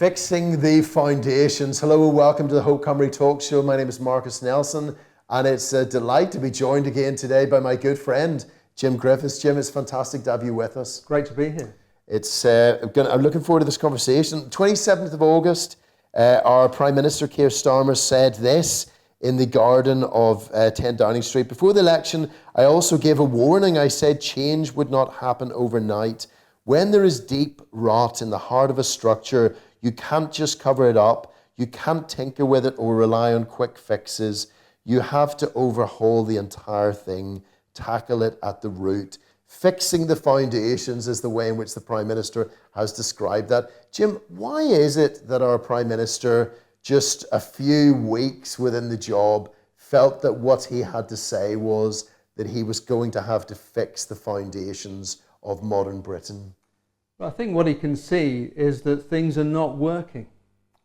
Fixing the foundations. Hello and welcome to the Hope Cymru Talk Show. My name is Marcus Nelson and it's a delight to be joined again today by my good friend, Jim Griffiths. Jim, it's fantastic to have you with us. Great to be here. I'm looking forward to this conversation. 27th of August, our Prime Minister Keir Starmer said this in the garden of 10 Downing Street. Before the election, I also gave a warning. I said change would not happen overnight. When there is deep rot in the heart of a structure, you can't just cover it up. You can't tinker with it or rely on quick fixes. You have to overhaul the entire thing, tackle it at the root. Fixing the foundations is the way in which the Prime Minister has described that. Jim, why is it that our Prime Minister, just a few weeks within the job, felt that what he had to say was that he was going to have to fix the foundations of modern Britain? I think what he can see is that things are not working,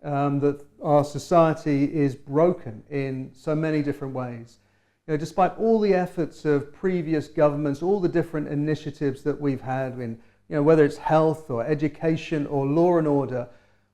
that our society is broken in so many different ways. You know, despite all the efforts of previous governments, all the different initiatives that we've had in, whether it's health or education or law and order,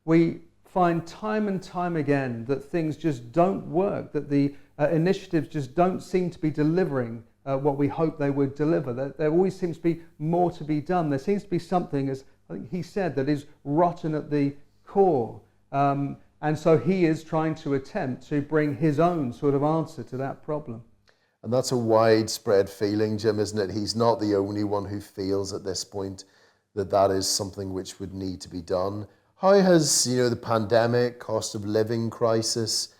we find time and time again that things just don't work, that the initiatives just don't seem to be delivering what we hope they would deliver. There always seems to be more to be done. There seems to be something, as I think he said, that is rotten at the core. And so he is trying to attempt to bring his own sort of answer to that problem. And that's a widespread feeling, Jim, isn't it? He's not the only one who feels at this point that that is something which would need to be done. How has, the pandemic, cost of living crisis,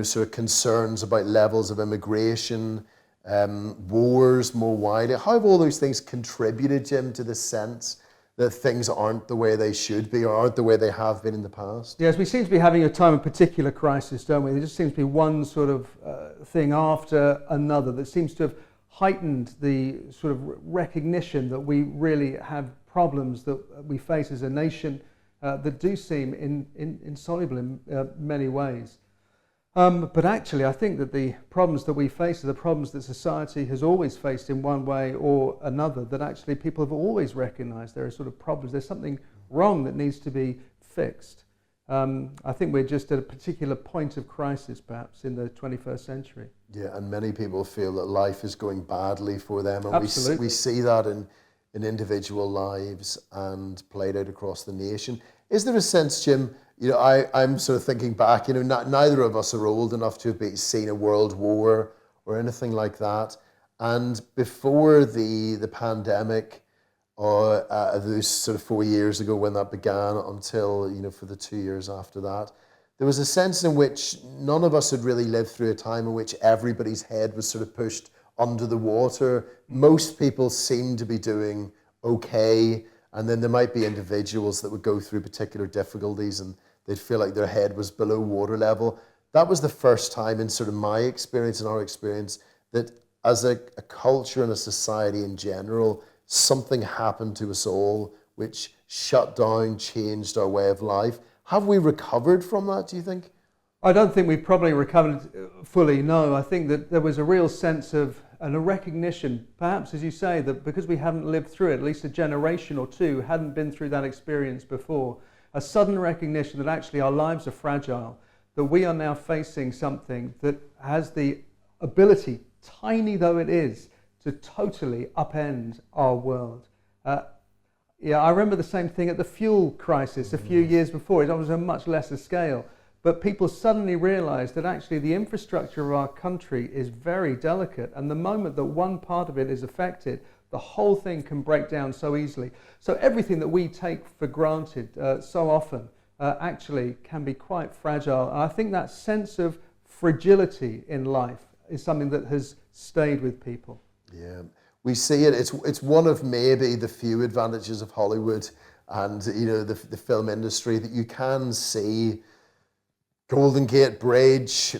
sort of concerns about levels of immigration, wars more widely, how have all those things contributed, Jim, to the sense that things aren't the way they should be or aren't the way they have been in the past? Yes, we seem to be having a time of particular crisis, don't we? There just seems to be one sort of thing after another that seems to have heightened the sort of recognition that we really have problems that we face as a nation that do seem insoluble in many ways. But actually, I think that the problems that we face are the problems that society has always faced in one way or another, that actually people have always recognized there are sort of problems. There's something wrong that needs to be fixed. I think we're just at a particular point of crisis, perhaps, in the 21st century. Yeah, and many people feel that life is going badly for them. And Absolutely. we see that in individual lives and played out across the nation. Is there a sense, Jim, I'm sort of thinking back, neither of us are old enough to have seen a world war or anything like that. And before the pandemic, or those sort of 4 years ago when that began until, for the 2 years after that, there was a sense in which none of us had really lived through a time in which everybody's head was sort of pushed under the water. Most people seemed to be doing okay. And then there might be individuals that would go through particular difficulties and they'd feel like their head was below water level. That was the first time in sort of my experience and our experience that as a culture and a society in general, something happened to us all which shut down, changed our way of life. Have we recovered from that, do you think? I don't think we've probably recovered fully, no. I think that there was a real sense of and a recognition, perhaps as you say, that because we haven't lived through it, at least a generation or two hadn't been through that experience before, a sudden recognition that actually our lives are fragile, that we are now facing something that has the ability, tiny though it is, to totally upend our world. I remember the same thing at the fuel crisis a few years before. It was a much lesser scale. But people suddenly realised that actually the infrastructure of our country is very delicate, and the moment that one part of it is affected, the whole thing can break down so easily. So everything that we take for granted so often actually can be quite fragile. And I think that sense of fragility in life is something that has stayed with people. Yeah, we see it. It's one of maybe the few advantages of Hollywood and the film industry, that you can see Golden Gate Bridge,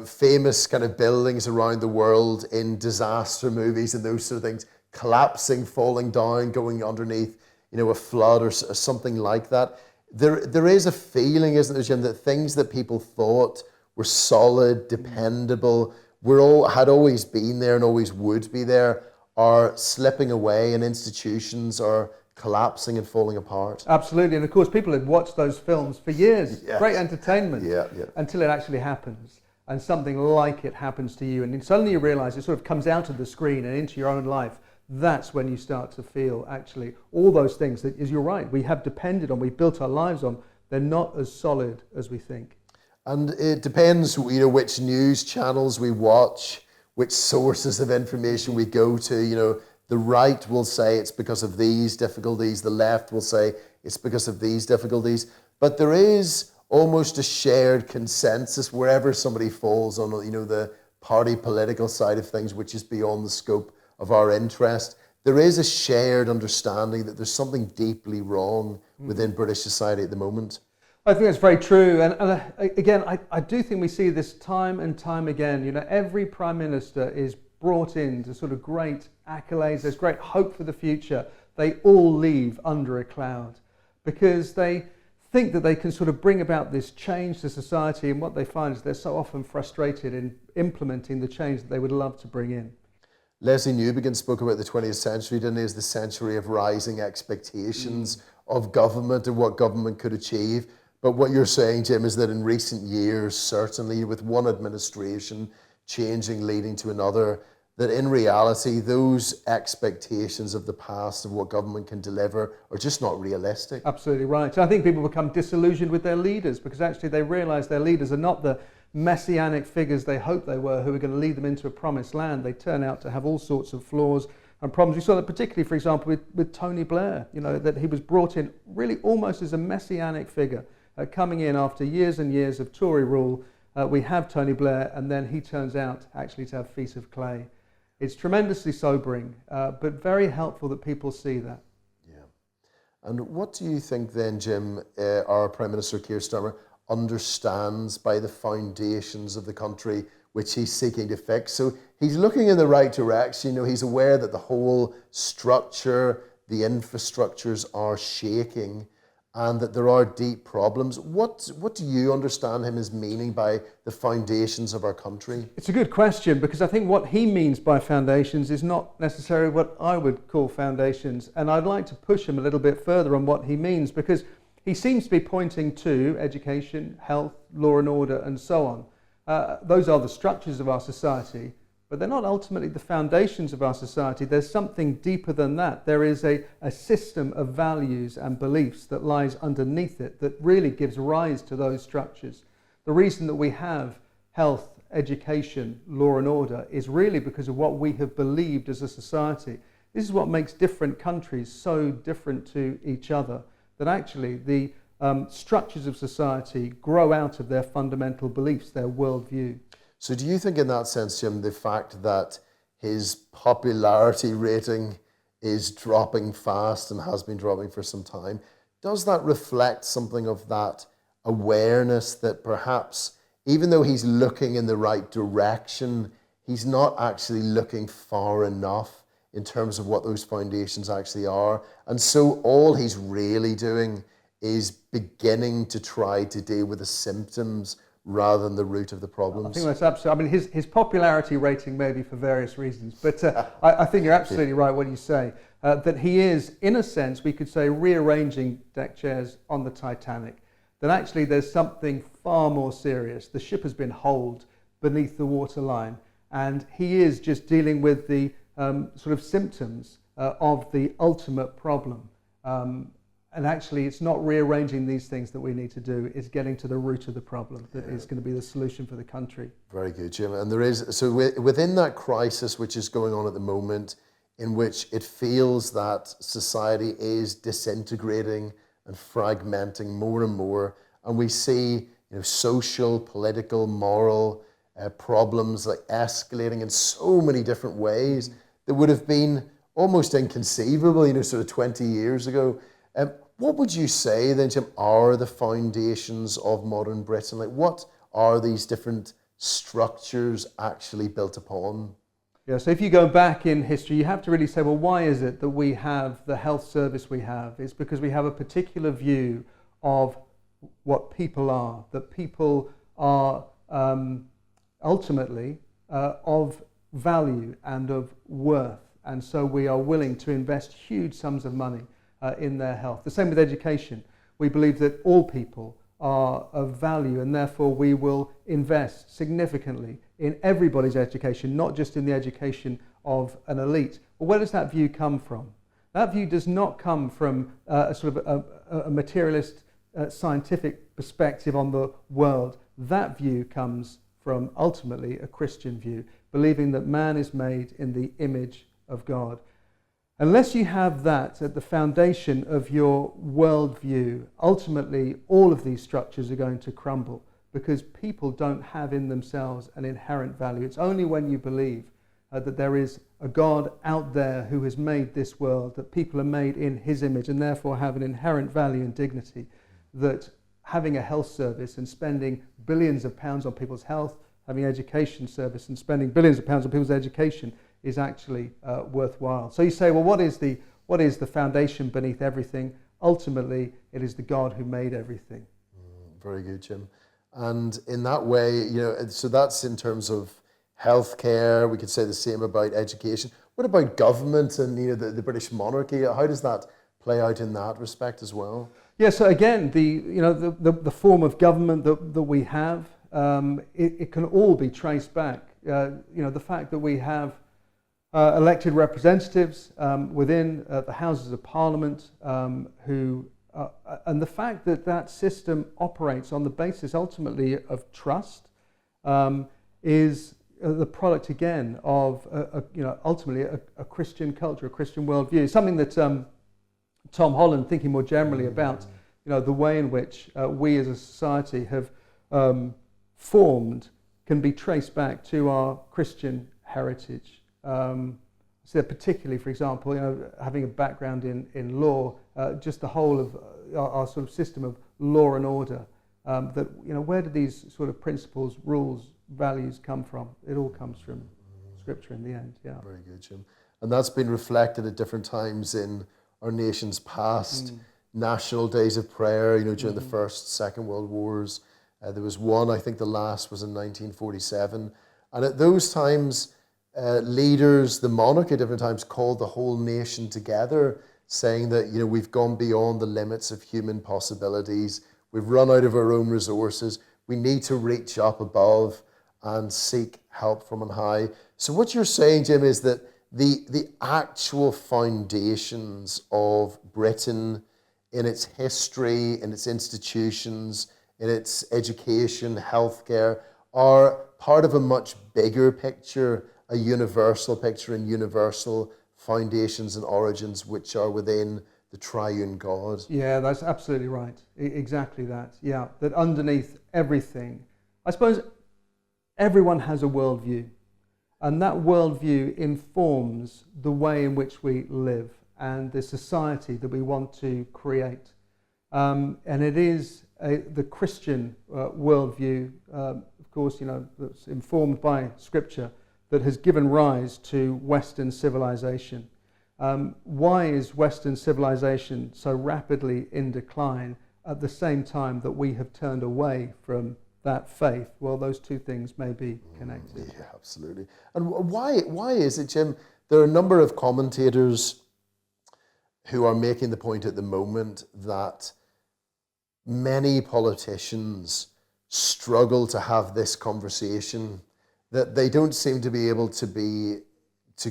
famous kind of buildings around the world in disaster movies and those sort of things, collapsing, falling down, going underneath, a flood or something like that. There is a feeling, isn't there, Jim, that things that people thought were solid, dependable, had always been there and always would be there, are slipping away, and institutions are collapsing and falling apart. Absolutely, and of course people had watched those films for years, Yes. great entertainment, Yeah, yeah. until it actually happens, and something like it happens to you, and then suddenly you realise it sort of comes out of the screen and into your own life. That's when you start to feel actually all those things that, as you're right, we have depended on, we built our lives on, they're not as solid as we think. And it depends, which news channels we watch, which sources of information we go to. The right will say it's because of these difficulties. The left will say it's because of these difficulties. But there is almost a shared consensus wherever somebody falls on, the party political side of things, which is beyond the scope of our interest. There is a shared understanding that there's something deeply wrong within British society at the moment. I think that's very true. And again, I do think we see this time and time again. Every Prime Minister is brought in to sort of great accolades, there's great hope for the future. They all leave under a cloud because they think that they can sort of bring about this change to society, and what they find is they're so often frustrated in implementing the change that they would love to bring in. Leslie Newbegin spoke about the 20th century, didn't he, as the century of rising expectations of government and what government could achieve. But what you're saying, Jim, is that in recent years, certainly with one administration changing, leading to another, that in reality, those expectations of the past of what government can deliver are just not realistic. Absolutely right. I think people become disillusioned with their leaders because actually they realise their leaders are not the messianic figures they hoped they were, who are going to lead them into a promised land. They turn out to have all sorts of flaws and problems. We saw that particularly, for example, with Tony Blair, that he was brought in really almost as a messianic figure, coming in after years and years of Tory rule. We have Tony Blair, and then he turns out actually to have feet of clay. It's tremendously sobering, but very helpful that people see that. Yeah. And what do you think then, Jim, our Prime Minister Keir Starmer understands by the foundations of the country which he's seeking to fix? So he's looking in the right direction. He's aware that the whole structure, the infrastructures are shaking, and that there are deep problems. What do you understand him as meaning by the foundations of our country? It's a good question, because I think what he means by foundations is not necessarily what I would call foundations. And I'd like to push him a little bit further on what he means, because he seems to be pointing to education, health, law and order, and so on. Those are the structures of our society, but they're not ultimately the foundations of our society. There's something deeper than that. There is a system of values and beliefs that lies underneath it that really gives rise to those structures. The reason that we have health, education, law and order is really because of what we have believed as a society. This is what makes different countries so different to each other, that actually the structures of society grow out of their fundamental beliefs, their worldview. So do you think in that sense, Jim, the fact that his popularity rating is dropping fast and has been dropping for some time, does that reflect something of that awareness that perhaps, even though he's looking in the right direction, he's not actually looking far enough in terms of what those foundations actually are? And so all he's really doing is beginning to try to deal with the symptoms rather than the root of the problems. I think that's absolutely. I mean, his popularity rating may be for various reasons, but I think you're absolutely right when you say that he is, in a sense, we could say, rearranging deck chairs on the Titanic. That actually there's something far more serious. The ship has been holed beneath the waterline, and he is just dealing with the sort of symptoms of the ultimate problem. And actually, it's not rearranging these things that we need to do, it's getting to the root of the problem that is going to be the solution for the country. Very good, Jim. And there is, so within that crisis which is going on at the moment, in which it feels that society is disintegrating and fragmenting more and more, and we see social, political, moral problems like escalating in so many different ways that would have been almost inconceivable, sort of 20 years ago. What would you say then, Jim, are the foundations of modern Britain? Like, what are these different structures actually built upon? Yeah, so if you go back in history, you have to really say, well, why is it that we have the health service we have? It's because we have a particular view of what people are, that people are ultimately of value and of worth. And so we are willing to invest huge sums of money in their health. The same with education. We believe that all people are of value, and therefore we will invest significantly in everybody's education, not just in the education of an elite. Well, where does that view come from? That view does not come from a sort of a materialist scientific perspective on the world. That view comes from ultimately a Christian view, believing that man is made in the image of God. Unless you have that at the foundation of your worldview, ultimately all of these structures are going to crumble, because people don't have in themselves an inherent value. It's only when you believe that there is a God out there who has made this world, that people are made in his image and therefore have an inherent value and dignity, that having a health service and spending billions of pounds on people's health, having an education service and spending billions of pounds on people's education is actually worthwhile. So you say, well, what is the foundation beneath everything? Ultimately, it is the God who made everything. Very good, Jim. And in that way, so that's in terms of healthcare. We could say the same about education. What about government and the British monarchy? How does that play out in that respect as well? Yeah. So again, the form of government that we have, it can all be traced back. The fact that we have elected representatives within the Houses of Parliament who, and the fact that that system operates on the basis ultimately of trust is the product again of ultimately a Christian culture, a Christian worldview. Something that Tom Holland, thinking more generally about the way in which we as a society have formed, can be traced back to our Christian heritage. So particularly, for example, having a background in law, just the whole of our sort of system of law and order, that where do these sort of principles, rules, values come from? It all comes from Scripture in the end. Yeah. Very good, Jim. And that's been reflected at different times in our nation's past. National days of prayer, during the First, Second World Wars. There was one, I think the last was in 1947. And at those times, leaders, the monarch at different times called the whole nation together, saying that we've gone beyond the limits of human possibilities, we've run out of our own resources, we need to reach up above and seek help from on high. So what you're saying, Jim, is that the actual foundations of Britain, in its history, in its institutions, in its education, healthcare, are part of a much bigger picture, a universal picture and universal foundations and origins which are within the triune God. Yeah, that's absolutely right. Exactly that. Yeah, that underneath everything, I suppose everyone has a worldview, and that worldview informs the way in which we live and the society that we want to create. And it is the Christian worldview, of course, that's informed by Scripture, that has given rise to Western civilization. Why is Western civilization so rapidly in decline at the same time that we have turned away from that faith? Well, those two things may be connected. Yeah, absolutely. And why is it, Jim? There are a number of commentators who are making the point at the moment that many politicians struggle to have this conversation, that they don't seem to be able to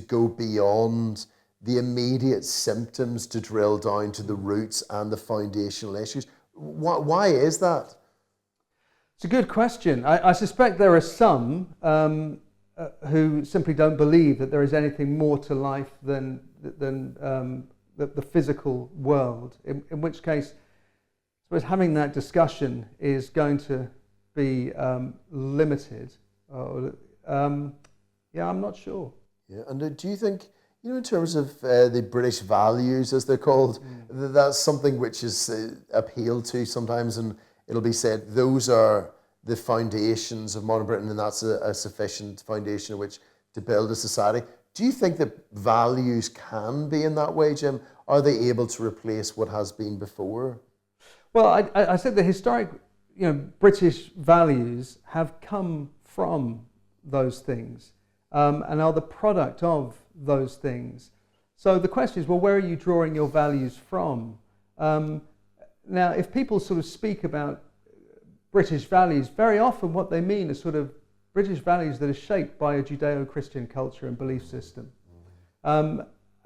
go beyond the immediate symptoms to drill down to the roots and the foundational issues. Why is that? It's a good question. I suspect there are some who simply don't believe that there is anything more to life than the physical world, in which case I suppose having that discussion is going to be limited. I'm not sure. Yeah, and do you think, in terms of the British values, as they're called, that's something which is appealed to sometimes, and it'll be said those are the foundations of modern Britain, and that's a sufficient foundation on which to build a society. Do you think that values can be in that way, Jim? Are they able to replace what has been before? Well, I said the historic, British values have come from those things and are the product of those things. So the question is, well, where are you drawing your values from? Now, if people sort of speak about British values, very often what they mean is sort of British values that are shaped by a Judeo-Christian culture and belief system. And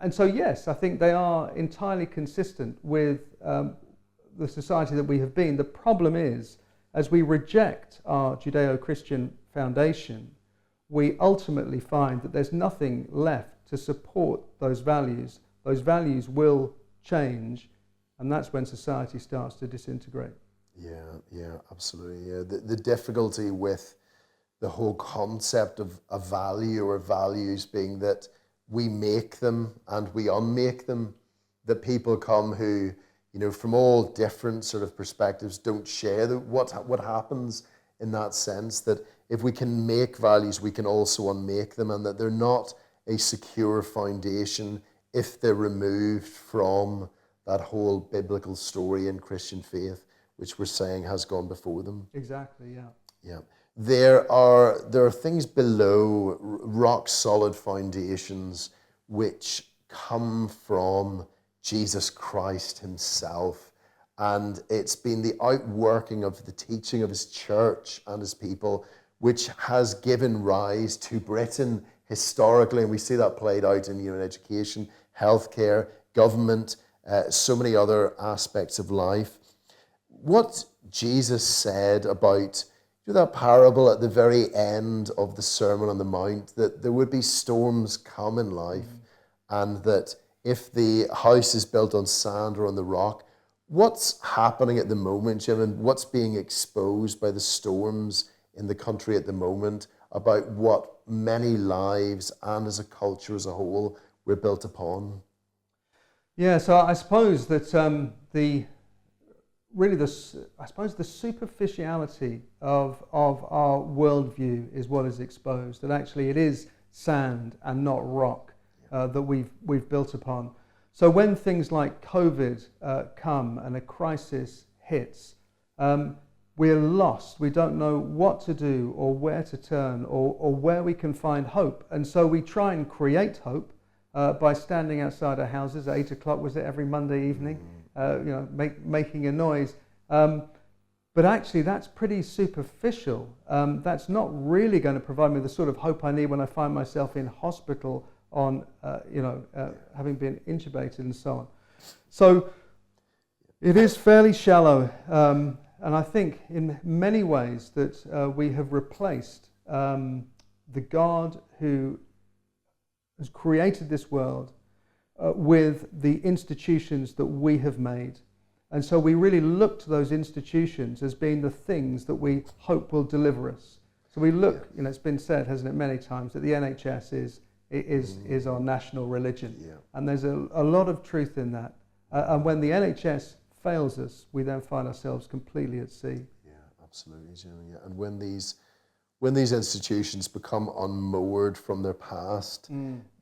so, yes, I think they are entirely consistent with the society that we have been. The problem is, as we reject our Judeo-Christian foundation, we ultimately find that there's nothing left to support those values. Those values will change, and that's when society starts to disintegrate. Yeah, absolutely. Yeah. The difficulty with the whole concept of a value or values being that we make them and we unmake them, that people come who, from all different sort of perspectives don't share what happens in that sense, that if we can make values, we can also unmake them, and that they're not a secure foundation if they're removed from that whole biblical story in Christian faith, which we're saying has gone before them. Exactly, yeah. Yeah. There are things below, rock solid foundations, which come from Jesus Christ himself. And it's been the outworking of the teaching of his church and his people, which has given rise to Britain historically. And we see that played out in education, healthcare, government, so many other aspects of life. What Jesus said about that parable at the very end of the Sermon on the Mount, that there would be storms come in life, and that if the house is built on sand or on the rock, what's happening at the moment, Jim, and what's being exposed by the storms in the country at the moment about what many lives and as a culture as a whole we're built upon? Yeah, so I suppose that the superficiality of our worldview is what is exposed. That actually it is sand and not rock that we've built upon. So when things like COVID come and a crisis hits, we're lost. We don't know what to do or where to turn or where we can find hope. And so we try and create hope by standing outside our houses at 8 o'clock, was it, every Monday evening? Making a noise. But actually that's pretty superficial. That's not really going to provide me the sort of hope I need when I find myself in hospital on, having been intubated and so on. So it is fairly shallow. And I think in many ways that we have replaced the God who has created this world with the institutions that we have made. And so we really look to those institutions as being the things that we hope will deliver us. So we look, it's been said, hasn't it, many times, that the NHS is our national religion. Yeah. And there's a lot of truth in that. And when the NHS fails us, we then find ourselves completely at sea. Yeah, absolutely, Jim. Yeah. And when these institutions become unmoored from their past,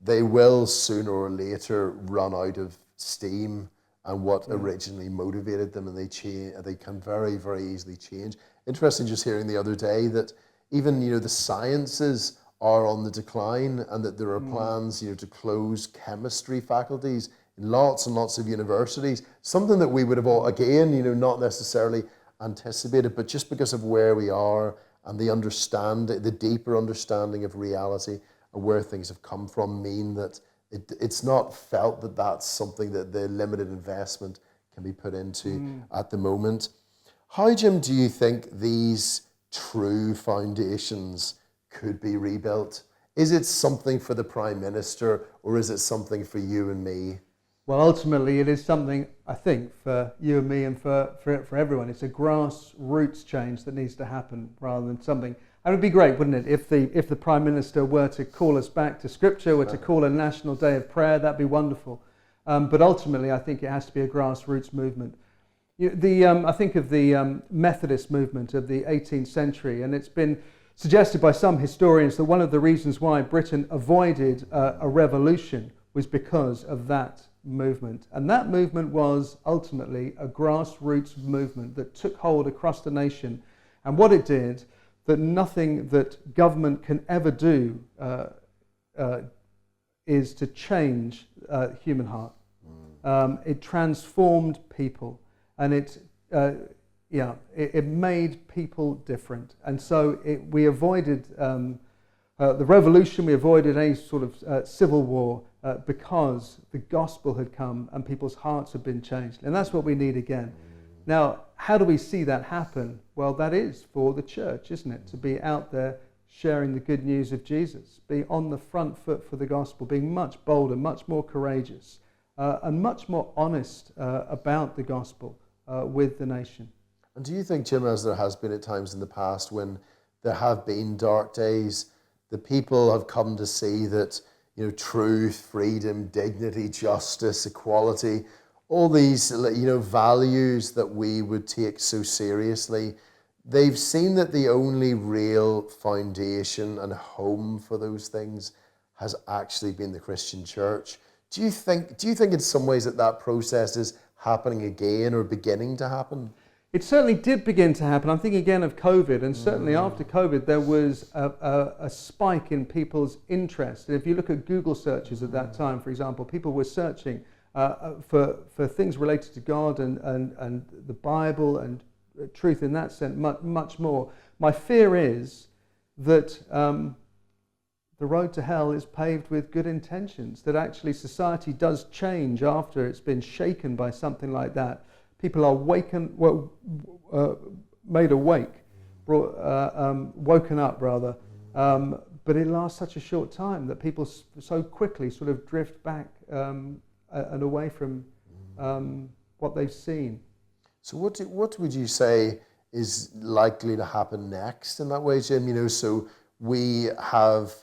they will sooner or later run out of steam and what originally motivated them, and they can very, very easily change. Interesting just hearing the other day that even the sciences are on the decline, and that there are plans to close chemistry faculties in lots and lots of universities, something that we would have all, again, not necessarily anticipated, but just because of where we are and the deeper understanding of reality and where things have come from, mean that it's not felt that that's something that the limited investment can be put into at the moment. How, Jim, do you think these true foundations could be rebuilt? Is it something for the Prime Minister, or is it something for you and me? Well, ultimately, it is something, I think, for you and me and for everyone. It's a grassroots change that needs to happen rather than something. It would be great, wouldn't it, if the Prime Minister were to call us back to Scripture, were to call a national day of prayer. That'd be wonderful. But ultimately, I think it has to be a grassroots movement. I think of the Methodist movement of the 18th century, and it's been suggested by some historians that one of the reasons why Britain avoided a revolution was because of that movement. And that movement was ultimately a grassroots movement that took hold across the nation. And what it did, that nothing that government can ever do is to change human heart. It transformed people, and it made people different. And so we avoided the revolution, we avoided any sort of civil war because the gospel had come and people's hearts had been changed. And that's what we need again. Now, how do we see that happen? Well, that is for the church, isn't it? To be out there sharing the good news of Jesus, be on the front foot for the gospel, being much bolder, much more courageous, and much more honest about the gospel with the nation. And do you think, Jim, as there has been at times in the past when there have been dark days, the people have come to see that, you know, truth, freedom, dignity, justice, equality, all these, you know, values that we would take so seriously, they've seen that the only real foundation and home for those things has actually been the Christian church. Do you think in some ways that process is happening again or beginning to happen? It certainly did begin to happen. I'm thinking again of COVID, and certainly after COVID there was a spike in people's interest. And if you look at Google searches at that time, for example, people were searching for things related to God and the Bible and truth in that sense, much more. My fear is that the road to hell is paved with good intentions, that actually society does change after it's been shaken by something like that. People are made awake, woken up rather, but it lasts such a short time that people so quickly sort of drift back and away from what they've seen. So what would you say is likely to happen next in that way, Jim? You know, so we have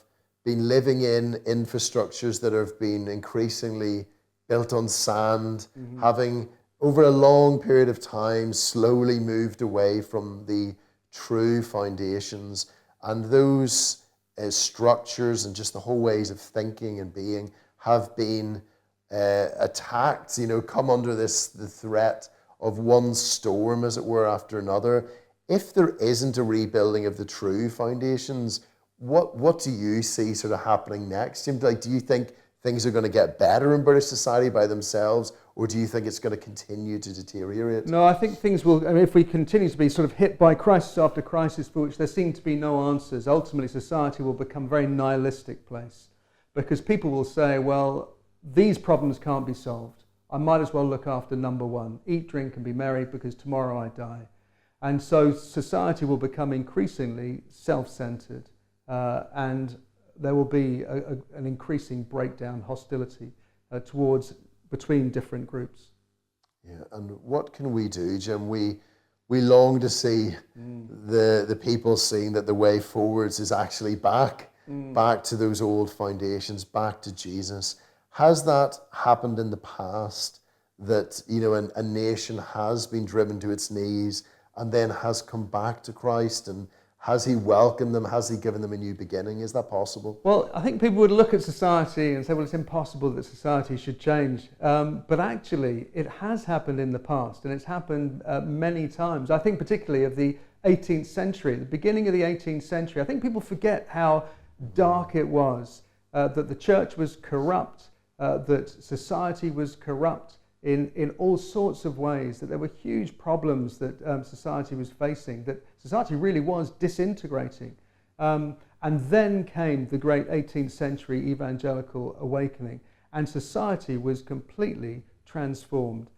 been living in infrastructures that have been increasingly built on sand, having over a long period of time slowly moved away from the true foundations, and those structures and just the whole ways of thinking and being have been attacked, you know, come under the threat of one storm, as it were, after another. If there isn't a rebuilding of the true foundations, what do you see sort of happening next? Like, do you think things are going to get better in British society by themselves, or do you think it's going to continue to deteriorate? No, I think things will, I mean, if we continue to be sort of hit by crisis after crisis for which there seem to be no answers, ultimately society will become a very nihilistic place, because people will say, well, these problems can't be solved. I might as well look after number one, eat, drink and be merry, because tomorrow I die. And so society will become increasingly self-centered, and there will be an increasing breakdown, hostility between different groups. Yeah, and what can we do, Jim? We long to see the people seeing that the way forwards is actually back to those old foundations, back to Jesus. Has that happened in the past, that, you know, a nation has been driven to its knees and then has come back to Christ, and has he welcomed them? Has he given them a new beginning? Is that possible? Well, I think people would look at society and say, well, it's impossible that society should change. But actually, it has happened in the past, and it's happened many times. I think particularly of the 18th century, the beginning of the 18th century. I think people forget how dark it was, that the church was corrupt, that society was corrupt in all sorts of ways, that there were huge problems that society was facing, that society really was disintegrating. And then came the great 18th century evangelical awakening, and society was completely transformed.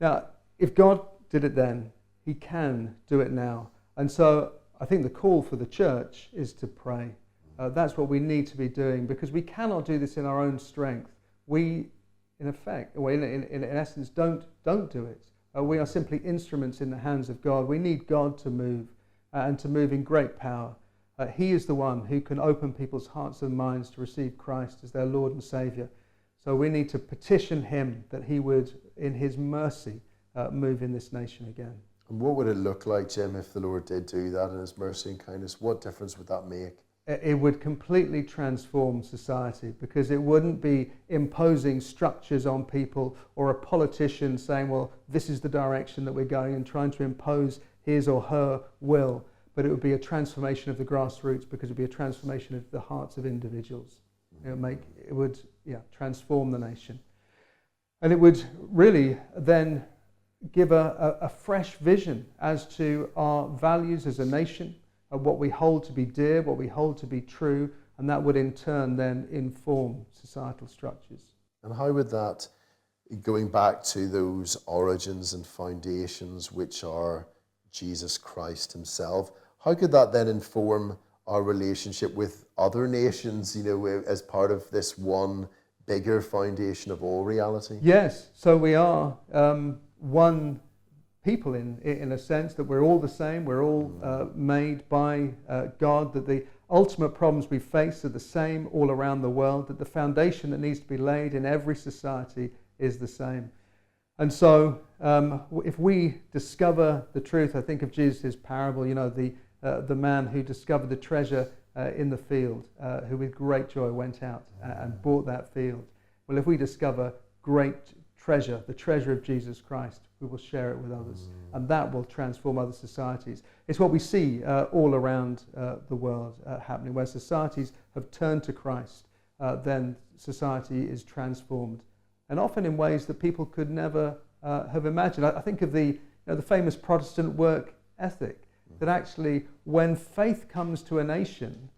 Now, if God did it then, he can do it now. And so I think the call for the church is to pray. That's what we need to be doing, because we cannot do this in our own strength. We, in effect, in essence, don't do it. We are simply instruments in the hands of God. We need God to move, and to move in great power. He is the one who can open people's hearts and minds to receive Christ as their Lord and Saviour. So we need to petition him that he would, in his mercy, move in this nation again. And what would it look like, Jim, if the Lord did do that in his mercy and kindness? What difference would that make? It would completely transform society, because it wouldn't be imposing structures on people, or a politician saying, well, this is the direction that we're going, and trying to impose his or her will. But it would be a transformation of the grassroots, because it would be a transformation of the hearts of individuals. It would transform the nation. And it would really then give a fresh vision as to our values as a nation, of what we hold to be dear, what we hold to be true, and that would in turn then inform societal structures. And how would that, going back to those origins and foundations which are Jesus Christ himself, how could that then inform our relationship with other nations, as part of this one bigger foundation of all reality? Yes, so we are one people in a sense, that we're all the same, we're all made by God, that the ultimate problems we face are the same all around the world, that the foundation that needs to be laid in every society is the same. And so if we discover the truth, I think of Jesus' parable, the man who discovered the treasure in the field, who with great joy went out and bought that field. Well, if we discover great treasure, the treasure of Jesus Christ, we will share it with others, and that will transform other societies. It's what we see all around the world happening, where societies have turned to Christ, then society is transformed, and often in ways that people could never have imagined. I think of the famous Protestant work ethic, that actually when faith comes to a nation,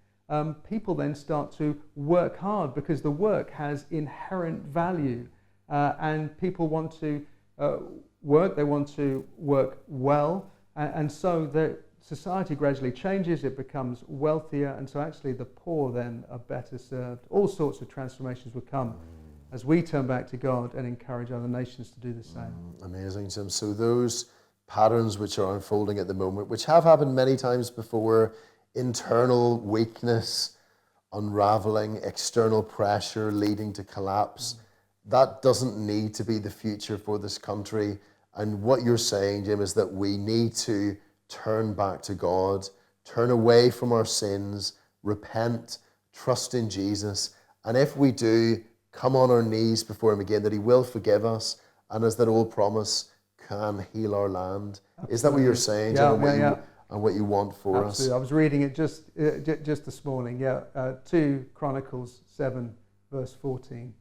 people then start to work hard because the work has inherent value, and people want to work, they want to work well, and so the society gradually changes, it becomes wealthier, and so actually the poor then are better served. All sorts of transformations will come as we turn back to God and encourage other nations to do the same. Amazing, Jim. So those patterns which are unfolding at the moment, which have happened many times before, internal weakness, unraveling, external pressure leading to collapse, that doesn't need to be the future for this country. And what you're saying, Jim, is that we need to turn back to God, turn away from our sins, repent, trust in Jesus, and if we do, come on our knees before him again, that he will forgive us, and as that old promise, can heal our land. Absolutely. Is that what you're saying, Jim? And what you want for Absolutely. us? I was reading it just this morning. 2 Chronicles 7, verse 14.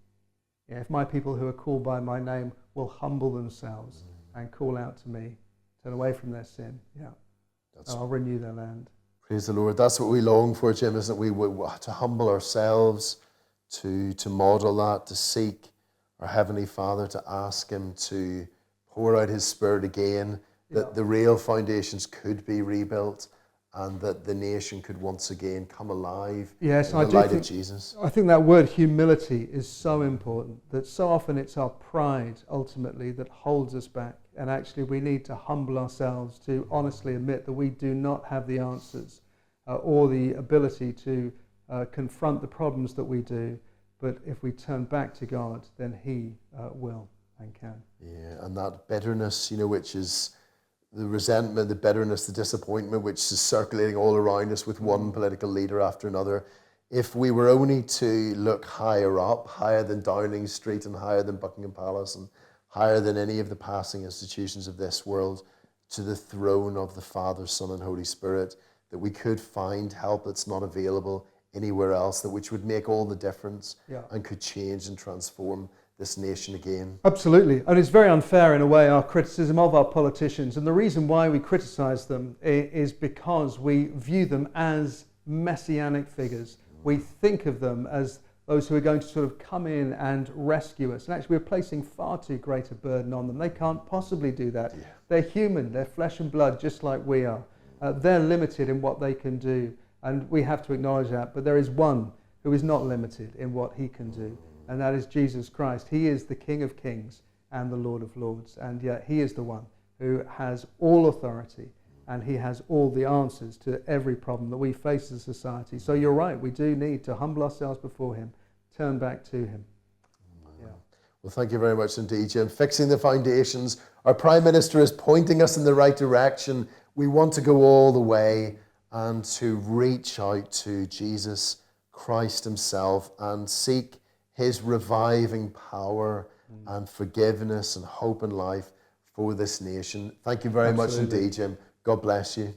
If my people who are called by my name will humble themselves and call out to me, turn away from their sin, I'll renew their land. Praise the Lord. That's what we long for, Jim, isn't it? We to humble ourselves, to model that, to seek our Heavenly Father, to ask him to pour out his Spirit again, that the real foundations could be rebuilt, and that the nation could once again come alive in the light of Jesus. I think that word humility is so important, that so often it's our pride ultimately that holds us back, and actually we need to humble ourselves to honestly admit that we do not have the answers or the ability to confront the problems that we do, but if we turn back to God, then he will and can. Yeah, and that bitterness, which is the resentment, the bitterness, the disappointment, which is circulating all around us with one political leader after another. If we were only to look higher up, higher than Downing Street and higher than Buckingham Palace and higher than any of the passing institutions of this world, to the throne of the Father, Son, and Holy Spirit, that we could find help that's not available anywhere else, that which would make all the difference and could change and transform this nation again. Absolutely. And it's very unfair in a way, our criticism of our politicians. And the reason why we criticize them is because we view them as messianic figures. We think of them as those who are going to sort of come in and rescue us. And actually we're placing far too great a burden on them. They can't possibly do that. Yeah. They're human, they're flesh and blood just like we are. They're limited in what they can do. And we have to acknowledge that. But there is one who is not limited in what he can do. And that is Jesus Christ. He is the King of Kings and the Lord of Lords. And yet he is the one who has all authority, and he has all the answers to every problem that we face as a society. So you're right, we do need to humble ourselves before him, turn back to him. Well, thank you very much indeed, Jim. Fixing the foundations. Our Prime Minister is pointing us in the right direction. We want to go all the way and to reach out to Jesus Christ himself and seek his reviving power and forgiveness and hope and life for this nation. Thank you very much indeed, Jim. God bless you.